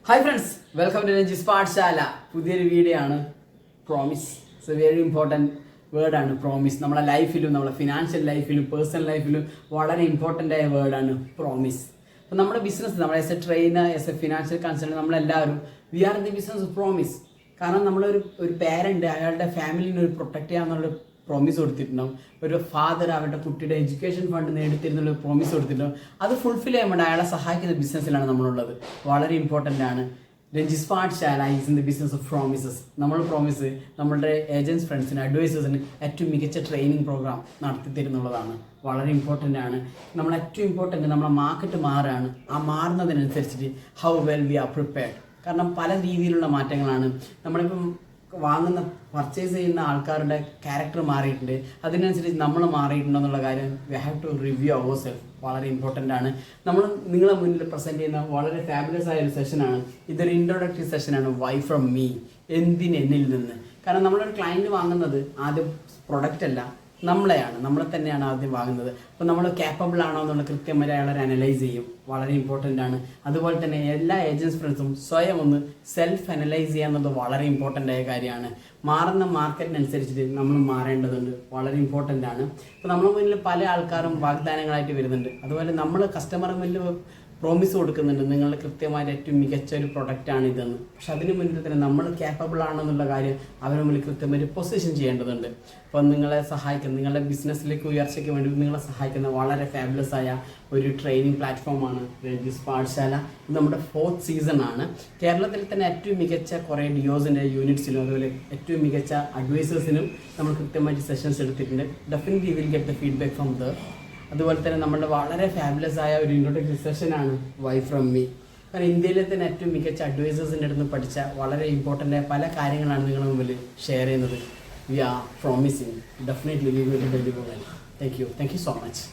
Hi friends, welcome to Ranji's Pathashala. പുതിയൊരു video ആണ്. Promise it's a very important വേർഡാണ് promise. നമ്മുടെ ലൈഫിലും നമ്മുടെ ഫിനാൻഷ്യൽ ലൈഫിലും പേഴ്സണൽ ലൈഫിലും വളരെ ഇമ്പോർട്ടൻ്റ് ആയ വേർഡാണ് പ്രോമിസ്. അപ്പോൾ നമ്മുടെ ബിസിനസ്, നമ്മൾ as a trainer, as a financial consultant, നമ്മളെല്ലാവരും we are in the business of promise. കാരണം നമ്മളൊരു പേരൻറ്റ് അയാളുടെ ഫാമിലിനെ ഒരു പ്രൊട്ടക്റ്റ് ചെയ്യാമെന്നുള്ള പ്രോമിസ് കൊടുത്തിട്ടുണ്ടാവും. ഒരു ഫാദർ അവരുടെ കുട്ടിയുടെ എഡ്യൂക്കേഷൻ ഫണ്ട് നേടിത്തരുന്നുള്ള പ്രോമിസ് കൊടുത്തിട്ടുണ്ടാവും. അത് ഫുൾഫിൽ ചെയ്യാൻ വേണ്ടി അയാളെ സഹായിക്കുന്ന ബിസിനസ്സിലാണ് നമ്മളുള്ളത്. വളരെ ഇമ്പോർട്ടൻ്റ് ആണ്. Ranji's Pathashala is in the business of promises. നമ്മൾ പ്രോമിസ് നമ്മുടെ ഏജൻസ് ഫ്രണ്ട്സിന്, അഡ്വൈസേഴ്സിന് ഏറ്റവും മികച്ച ട്രെയിനിങ് പ്രോഗ്രാം നടത്തി തരുന്നുള്ളതാണ്. വളരെ ഇമ്പോർട്ടൻ്റ് ആണ്. നമ്മൾ ഏറ്റവും ഇമ്പോർട്ടൻ്റ് നമ്മളെ മാർക്കറ്റ് മാറുകയാണ്. ആ മാറുന്നതിനനുസരിച്ചിട്ട് how well we are prepared. കാരണം പല രീതിയിലുള്ള മാറ്റങ്ങളാണ്. നമ്മളിപ്പം പർച്ചേസ് ചെയ്യുന്ന ആൾക്കാരുടെ ക്യാരക്ടർ മാറിയിട്ടുണ്ട്. അതിനനുസരിച്ച് നമ്മൾ മാറിയിട്ടുണ്ടോ എന്നുള്ള കാര്യം we have to review ourself. വളരെ ഇമ്പോർട്ടൻ്റ് ആണ്. നമ്മൾ നിങ്ങളെ മുന്നിൽ പ്രസൻറ്റ് ചെയ്യുന്ന വളരെ ഫാബുലസ് ആയ ഒരു സെഷനാണ്. ഇതൊരു ഇൻട്രൊഡക്ടറി സെഷനാണ്. വൈ ഫ്രം മീ, എന്നിൽ നിന്ന്. കാരണം നമ്മളൊരു ക്ലയൻറ്റ് വാങ്ങുന്നത് ആദ്യം പ്രൊഡക്റ്റ് അല്ല, നമ്മളെ തന്നെയാണ് ആദ്യം വാങ്ങുന്നത്. അപ്പോൾ നമ്മൾ ക്യാപ്പബിൾ ആണോ എന്നുള്ള കൃത്യമായി അയാളെ അനലൈസ് ചെയ്യും. വളരെ ഇമ്പോർട്ടൻ്റ് ആണ്. അതുപോലെ തന്നെ എല്ലാ ഏജൻസ് ഫ്രണ്ട്സും സ്വയം ഒന്ന് സെൽഫ് അനലൈസ് ചെയ്യുക എന്നുള്ളത് വളരെ ഇമ്പോർട്ടൻ്റ് ആയ കാര്യമാണ്. മാറുന്ന മാർക്കറ്റിനനുസരിച്ചിട്ട് നമ്മൾ മാറേണ്ടതുണ്ട്. വളരെ ഇമ്പോർട്ടൻ്റ് ആണ്. ഇപ്പോൾ നമ്മുടെ മുന്നിൽ പല ആൾക്കാരും വാഗ്ദാനങ്ങളായിട്ട് വരുന്നുണ്ട്. അതുപോലെ നമ്മൾ കസ്റ്റമർ മുന്നിൽ പ്രോമിസ് കൊടുക്കുന്നുണ്ട്, നിങ്ങളുടെ കൃത്യമായിട്ട് ഏറ്റവും മികച്ച ഒരു പ്രൊഡക്റ്റാണ് ഇതെന്ന്. പക്ഷെ അതിന് മുന്നിൽ തന്നെ നമ്മൾ ക്യാപ്പബിൾ ആണെന്നുള്ള കാര്യം അവരുടെ മുന്നിൽ കൃത്യമായിട്ട് പൊസിഷൻ ചെയ്യേണ്ടതുണ്ട്. അപ്പോൾ നിങ്ങളെ സഹായിക്കുന്ന, നിങ്ങളുടെ ബിസിനസ്സിലേക്ക് ഉയർച്ചയ്ക്ക് വേണ്ടി നിങ്ങളെ സഹായിക്കുന്ന വളരെ ഫാബുലസ് ആയ ഒരു ട്രെയിനിങ് പ്ലാറ്റ്ഫോമാണ് രഞ്ജിസ് പാഠശാല. ഇത് നമ്മുടെ 4th സീസൺ ആണ്. കേരളത്തിൽ തന്നെ ഏറ്റവും മികച്ച കുറേ ഡിയോസിൻ്റെ യൂണിറ്റ്സിലും അതുപോലെ ഏറ്റവും മികച്ച അഡ്വൈസേഴ്സിനും നമ്മൾ കൃത്യമായിട്ട് സെഷൻസ് എടുത്തിട്ടുണ്ട്. Definitely will get the feedback from there. അതുപോലെ തന്നെ നമ്മുടെ വളരെ ഫാബുലസ് ആയ ഒരു ഇൻട്രൊഡക്ടറി സെഷനാണ് വൈ ഫ്രം മീ. കാരണം ഇന്ത്യയിലെ തന്നെ ഏറ്റവും മികച്ച അഡ്വൈസേഴ്സിൻ്റെ അടുത്ത് പഠിച്ച വളരെ ഇമ്പോർട്ടൻ്റ് ആയ പല കാര്യങ്ങളാണ് നിങ്ങളുടെ മുമ്പിൽ ഷെയർ ചെയ്യുന്നത്. We are promising definitely we will deliver well. Thank you so much.